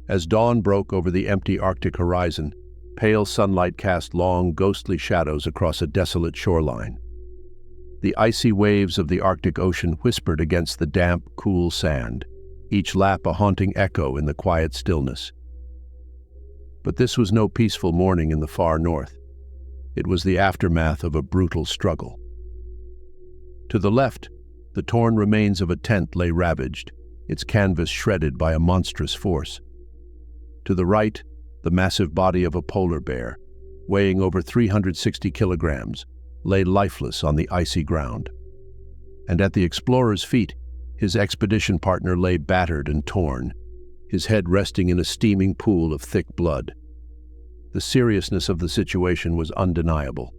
As dawn broke over the empty Arctic horizon, pale sunlight cast long, ghostly shadows across a desolate shoreline. The icy waves of the Arctic Ocean whispered against the damp, cool sand, each lap a haunting echo in the quiet stillness. But this was no peaceful morning in the far north. It was the aftermath of a brutal struggle. To the left, the torn remains of a tent lay ravaged, its canvas shredded by a monstrous force. To the right, the massive body of a polar bear, weighing over 360 kilograms, lay lifeless on the icy ground. And at the explorer's feet, his expedition partner lay battered and torn, his head resting in a steaming pool of thick blood. The seriousness of the situation was undeniable.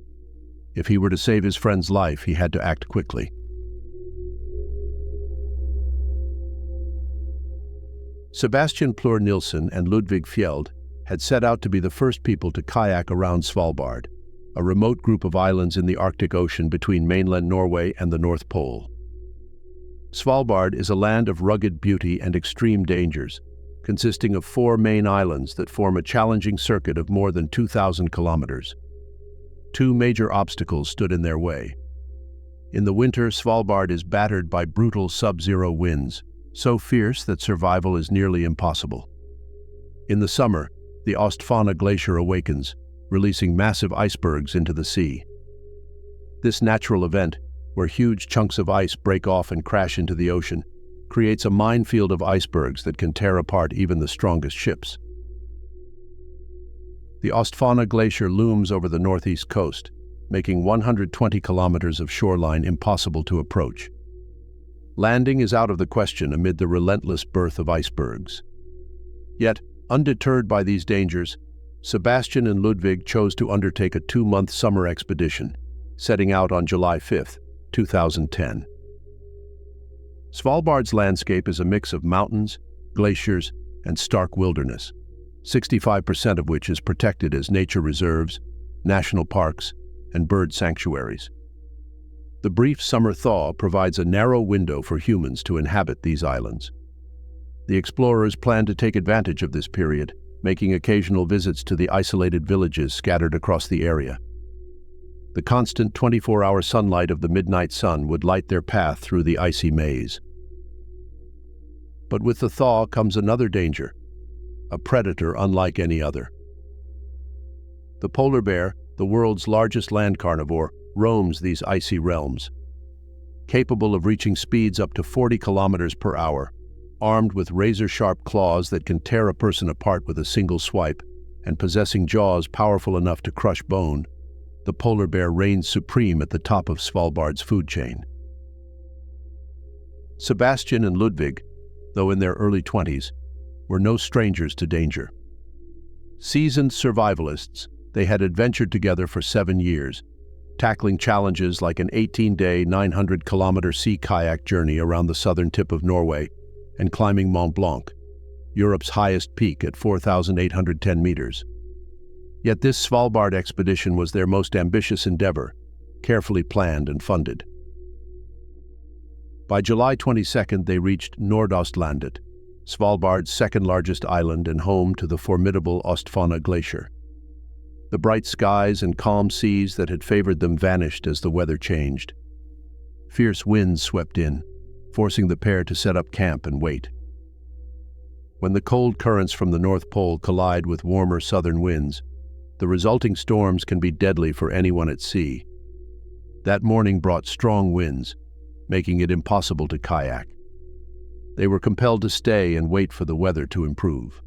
If he were to save his friend's life, he had to act quickly. Sebastian Plur Nilssen and Ludvig Fjeld had set out to be the first people to kayak around Svalbard, a remote group of islands in the Arctic Ocean between mainland Norway and the North Pole. Svalbard is a land of rugged beauty and extreme dangers, consisting of 4 main islands that form a challenging circuit of more than 2,000 kilometers. 2 major obstacles stood in their way. In the winter, Svalbard is battered by brutal sub-zero winds, so fierce that survival is nearly impossible. In the summer, the Austfonna glacier awakens, releasing massive icebergs into the sea. This natural event, where huge chunks of ice break off and crash into the ocean, creates a minefield of icebergs that can tear apart even the strongest ships. The Austfonna glacier looms over the northeast coast, making 120 kilometers of shoreline impossible to approach. Landing is out of the question amid the relentless birth of icebergs. Yet, undeterred by these dangers, Sebastian and Ludvig chose to undertake a 2-month summer expedition, setting out on July 5, 2010. Svalbard's landscape is a mix of mountains, glaciers, and stark wilderness, 65% of which is protected as nature reserves, national parks, and bird sanctuaries. The brief summer thaw provides a narrow window for humans to inhabit these islands. The explorers plan to take advantage of this period, making occasional visits to the isolated villages scattered across the area. The constant 24-hour sunlight of the midnight sun would light their path through the icy maze. But with the thaw comes another danger, a predator unlike any other. The polar bear, the world's largest land carnivore, roams these icy realms. Capable of reaching speeds up to 40 kilometers per hour, armed with razor-sharp claws that can tear a person apart with a single swipe, and possessing jaws powerful enough to crush bone, the polar bear reigns supreme at the top of Svalbard's food chain. Sebastian and Ludvig, though in their early 20s, were no strangers to danger. Seasoned survivalists, they had adventured together for 7 years, tackling challenges like an 18-day, 900-kilometer sea kayak journey around the southern tip of Norway and climbing Mont Blanc, Europe's highest peak at 4,810 meters. Yet this Svalbard expedition was their most ambitious endeavor, carefully planned and funded. By July 22nd, they reached Nordaustlandet, Svalbard's second-largest island and home to the formidable Austfonna glacier. The bright skies and calm seas that had favored them vanished as the weather changed. Fierce winds swept in, forcing the pair to set up camp and wait. When the cold currents from the North Pole collide with warmer southern winds, the resulting storms can be deadly for anyone at sea. That morning brought strong winds, making it impossible to kayak. They were compelled to stay and wait for the weather to improve.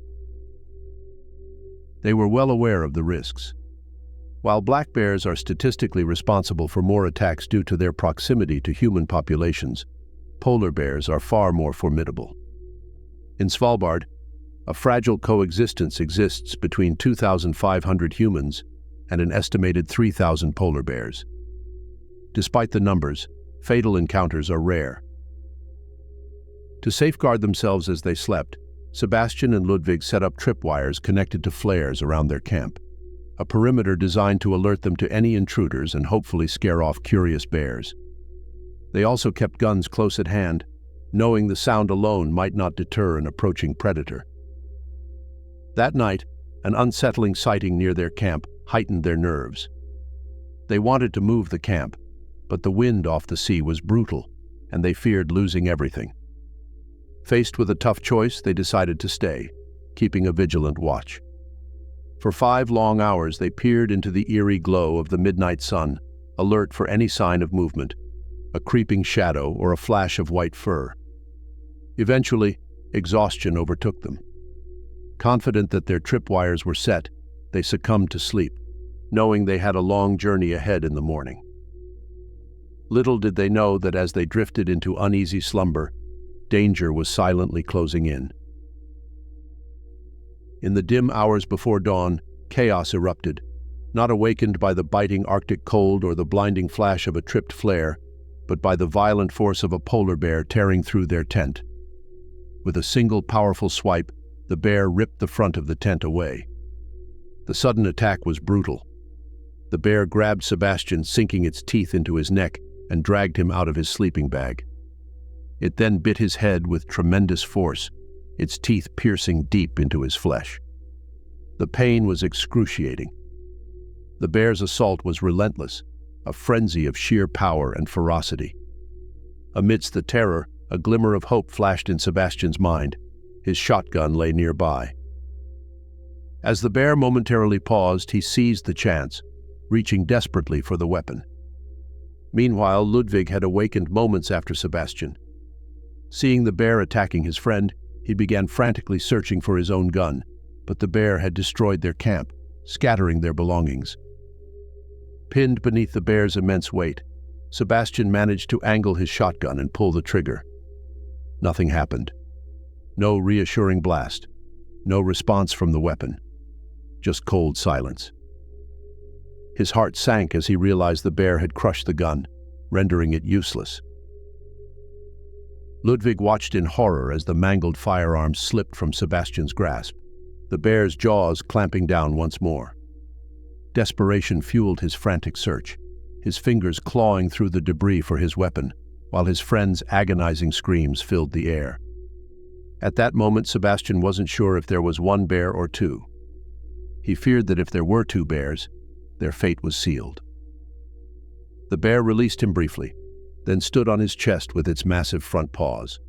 They were well aware of the risks. While black bears are statistically responsible for more attacks due to their proximity to human populations, polar bears are far more formidable. In Svalbard, a fragile coexistence exists between 2,500 humans and an estimated 3,000 polar bears. Despite the numbers, fatal encounters are rare. To safeguard themselves as they slept, Sebastian and Ludvig set up tripwires connected to flares around their camp, a perimeter designed to alert them to any intruders and hopefully scare off curious bears. They also kept guns close at hand, knowing the sound alone might not deter an approaching predator. That night, an unsettling sighting near their camp heightened their nerves. They wanted to move the camp, but the wind off the sea was brutal, and they feared losing everything. Faced with a tough choice, they decided to stay, keeping a vigilant watch. For 5 long hours, they peered into the eerie glow of the midnight sun, alert for any sign of movement, a creeping shadow or a flash of white fur. Eventually, exhaustion overtook them. Confident that their tripwires were set, they succumbed to sleep, knowing they had a long journey ahead in the morning. Little did they know that as they drifted into uneasy slumber, danger was silently closing in. In the dim hours before dawn, chaos erupted, not awakened by the biting Arctic cold or the blinding flash of a tripped flare, but by the violent force of a polar bear tearing through their tent. With a single powerful swipe, the bear ripped the front of the tent away. The sudden attack was brutal. The bear grabbed Sebastian, sinking its teeth into his neck, and dragged him out of his sleeping bag. It then bit his head with tremendous force, its teeth piercing deep into his flesh. The pain was excruciating. The bear's assault was relentless, a frenzy of sheer power and ferocity. Amidst the terror, a glimmer of hope flashed in Sebastian's mind. His shotgun lay nearby. As the bear momentarily paused, he seized the chance, reaching desperately for the weapon. Meanwhile, Ludvig had awakened moments after Sebastian. Seeing the bear attacking his friend, he began frantically searching for his own gun, but the bear had destroyed their camp, scattering their belongings. Pinned beneath the bear's immense weight, Sebastian managed to angle his shotgun and pull the trigger. Nothing happened. No reassuring blast. No response from the weapon. Just cold silence. His heart sank as he realized the bear had crushed the gun, rendering it useless. Ludvig watched in horror as the mangled firearm slipped from Sebastian's grasp, the bear's jaws clamping down once more. Desperation fueled his frantic search, his fingers clawing through the debris for his weapon, while his friend's agonizing screams filled the air. At that moment, Sebastian wasn't sure if there was one bear or two. He feared that if there were 2 bears, their fate was sealed. The bear released him briefly, then stood on his chest with its massive front paws.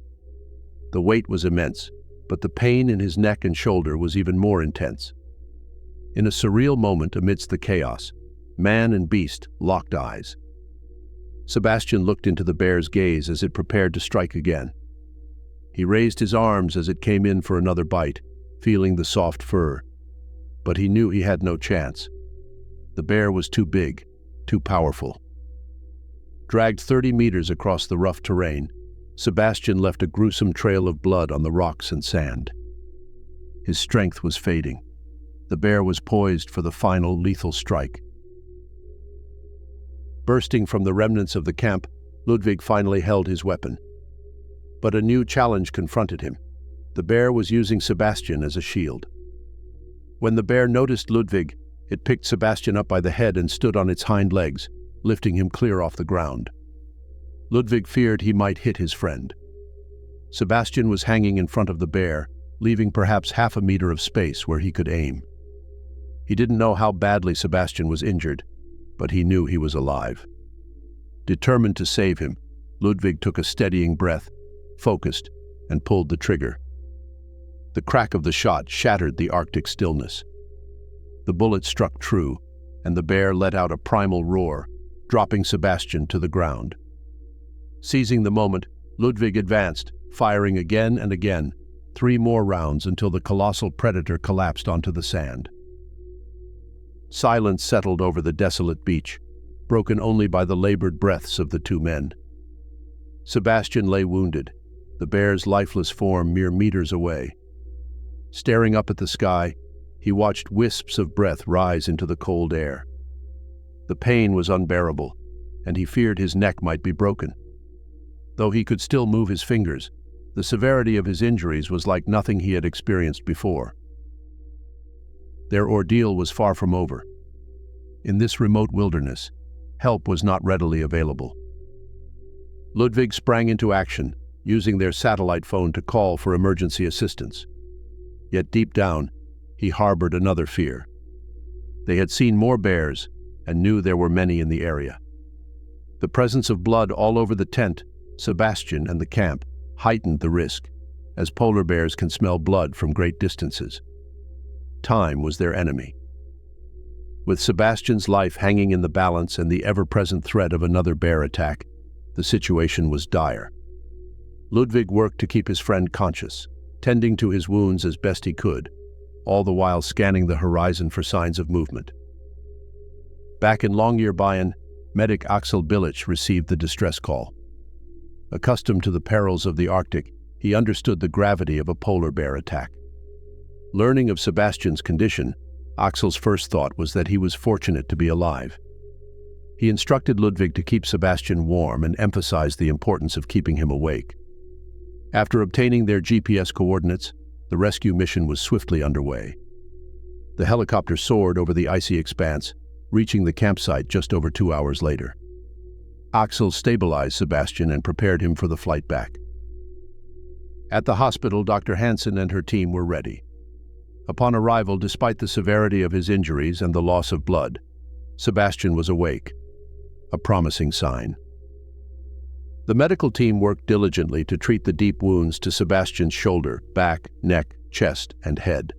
The weight was immense, but the pain in his neck and shoulder was even more intense. In a surreal moment amidst the chaos, man and beast locked eyes. Sebastian looked into the bear's gaze as it prepared to strike again. He raised his arms as it came in for another bite, feeling the soft fur. But he knew he had no chance. The bear was too big, too powerful. Dragged 30 meters across the rough terrain, Sebastian left a gruesome trail of blood on the rocks and sand. His strength was fading. The bear was poised for the final lethal strike. Bursting from the remnants of the camp, Ludvig finally held his weapon. But a new challenge confronted him. The bear was using Sebastian as a shield. When the bear noticed Ludvig, it picked Sebastian up by the head and stood on its hind legs, lifting him clear off the ground. Ludvig feared he might hit his friend. Sebastian was hanging in front of the bear, leaving perhaps half a meter of space where he could aim. He didn't know how badly Sebastian was injured, but he knew he was alive. Determined to save him, Ludvig took a steadying breath, focused, and pulled the trigger. The crack of the shot shattered the Arctic stillness. The bullet struck true, and the bear let out a primal roar, dropping Sebastian to the ground. Seizing the moment, Ludvig advanced, firing again and again, 3 more rounds until the colossal predator collapsed onto the sand. Silence settled over the desolate beach, broken only by the labored breaths of the 2 men. Sebastian lay wounded, the bear's lifeless form mere meters away. Staring up at the sky, he watched wisps of breath rise into the cold air. The pain was unbearable, and he feared his neck might be broken. Though he could still move his fingers, the severity of his injuries was like nothing he had experienced before. Their ordeal was far from over. In this remote wilderness, help was not readily available. Ludvig sprang into action, using their satellite phone to call for emergency assistance. Yet deep down, he harbored another fear. They had seen more bears and knew there were many in the area. The presence of blood all over the tent, Sebastian, and the camp heightened the risk, as polar bears can smell blood from great distances. Time was their enemy. With Sebastian's life hanging in the balance and the ever-present threat of another bear attack, the situation was dire. Ludvig worked to keep his friend conscious, tending to his wounds as best he could, all the while scanning the horizon for signs of movement. Back in Longyearbyen, medic Axel Bilic received the distress call. Accustomed to the perils of the Arctic, he understood the gravity of a polar bear attack. Learning of Sebastian's condition, Axel's first thought was that he was fortunate to be alive. He instructed Ludvig to keep Sebastian warm and emphasized the importance of keeping him awake. After obtaining their GPS coordinates, the rescue mission was swiftly underway. The helicopter soared over the icy expanse, reaching the campsite just over 2 hours later. Axel stabilized Sebastian and prepared him for the flight back. At the hospital, Dr. Hansen and her team were ready. Upon arrival, despite the severity of his injuries and the loss of blood, Sebastian was awake, a promising sign. The medical team worked diligently to treat the deep wounds to Sebastian's shoulder, back, neck, chest, and head.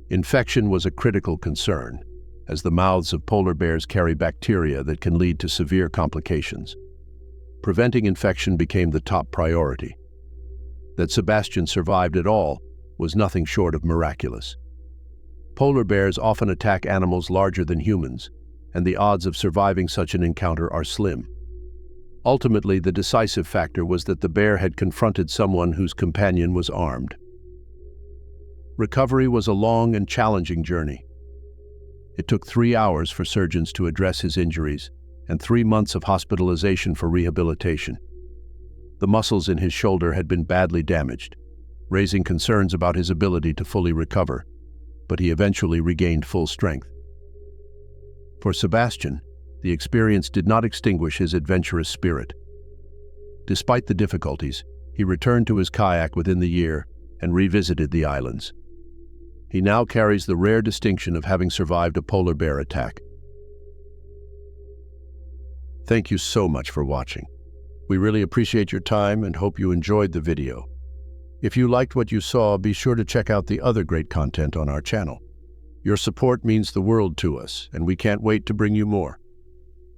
Infection was a critical concern, as the mouths of polar bears carry bacteria that can lead to severe complications. Preventing infection became the top priority. That Sebastian survived at all was nothing short of miraculous. Polar bears often attack animals larger than humans, and the odds of surviving such an encounter are slim. Ultimately, the decisive factor was that the bear had confronted someone whose companion was armed. Recovery was a long and challenging journey. It took 3 hours for surgeons to address his injuries and 3 months of hospitalization for rehabilitation. The muscles in his shoulder had been badly damaged, raising concerns about his ability to fully recover, but he eventually regained full strength. For Sebastian, the experience did not extinguish his adventurous spirit. Despite the difficulties, he returned to his kayak within the year and revisited the islands. He now carries the rare distinction of having survived a polar bear attack. Thank you so much for watching. We really appreciate your time and hope you enjoyed the video. If you liked what you saw, be sure to check out the other great content on our channel. Your support means the world to us, and we can't wait to bring you more.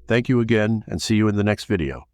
Thank you again, and see you in the next video.